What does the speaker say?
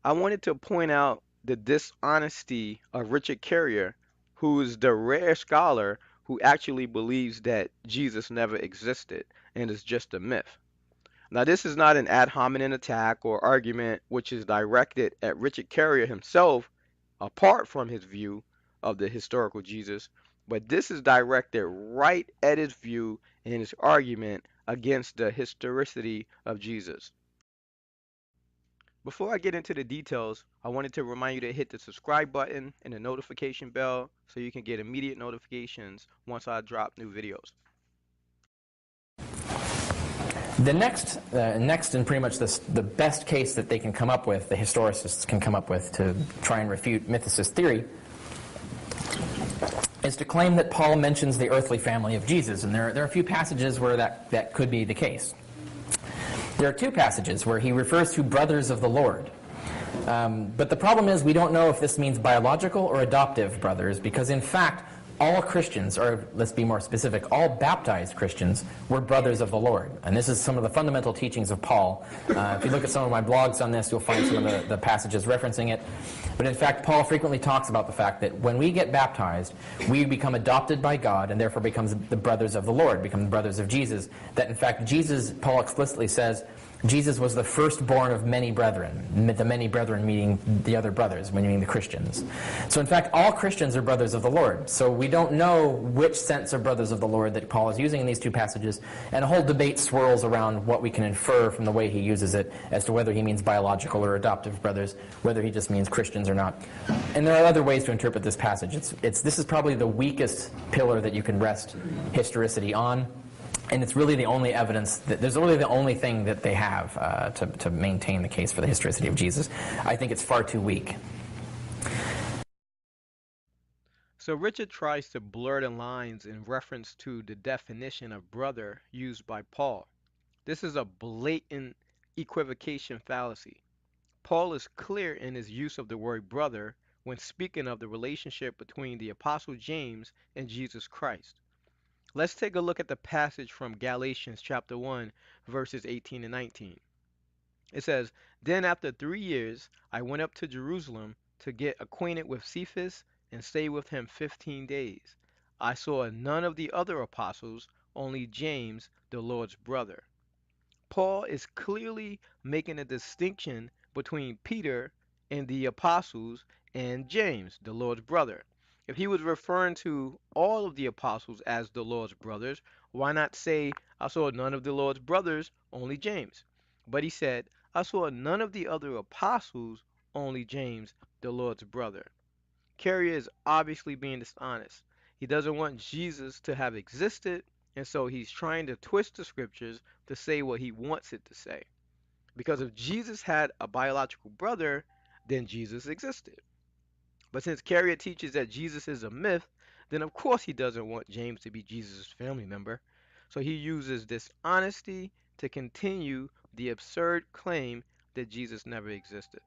I wanted to point out the dishonesty of Richard Carrier, who is the rare scholar who actually believes that Jesus never existed and is just a myth. Now, this is not an ad hominem attack or argument which is directed at Richard Carrier himself, apart from his view of the historical Jesus, but this is directed right at his view and his argument against the historicity of Jesus. Before I get into the details, I wanted to remind you to hit the subscribe button and the notification bell so you can get immediate notifications once I drop new videos. The next and pretty much the best case that they can come up with, the historicists can come up with to try and refute mythicist theory, is to claim that Paul mentions the earthly family of Jesus. And there are a few passages where that could be the case. There are two passages where he refers to brothers of the Lord. But the problem is we don't know if this means biological or adoptive brothers, because in fact, all Christians, or let's be more specific, all baptized Christians were brothers of the Lord. And this is some of the fundamental teachings of Paul. If you look at some of my blogs on this, you'll find some of the passages referencing it. But in fact, Paul frequently talks about the fact that when we get baptized, we become adopted by God and therefore become the brothers of the Lord, become the brothers of Jesus. That in fact, Jesus, Paul explicitly says, Jesus was the firstborn of many brethren, the many brethren meaning the other brothers, meaning the Christians. So in fact, all Christians are brothers of the Lord. So we don't know which sense of brothers of the Lord that Paul is using in these two passages, and a whole debate swirls around what we can infer from the way he uses it as to whether he means biological or adoptive brothers, whether he just means Christians or not. And there are other ways to interpret this passage. This is probably the weakest pillar that you can rest historicity on. And it's really the only evidence, there's really the only thing that they have to maintain the case for the historicity of Jesus. I think it's far too weak. So Richard tries to blur the lines in reference to the definition of brother used by Paul. This is a blatant equivocation fallacy. Paul is clear in his use of the word brother when speaking of the relationship between the Apostle James and Jesus Christ. Let's take a look at the passage from Galatians chapter 1, verses 18 and 19. It says, "Then after 3 years I went up to Jerusalem to get acquainted with Cephas and stay with him 15 days. I saw none of the other apostles, only James, the Lord's brother." Paul is clearly making a distinction between Peter and the apostles and James, the Lord's brother. If he was referring to all of the apostles as the Lord's brothers, why not say, "I saw none of the Lord's brothers, only James"? But he said, "I saw none of the other apostles, only James, the Lord's brother." Carrier is obviously being dishonest. He doesn't want Jesus to have existed, and so he's trying to twist the scriptures to say what he wants it to say. Because if Jesus had a biological brother, then Jesus existed. But since Carrier teaches that Jesus is a myth, then of course he doesn't want James to be Jesus' family member. So he uses dishonesty to continue the absurd claim that Jesus never existed.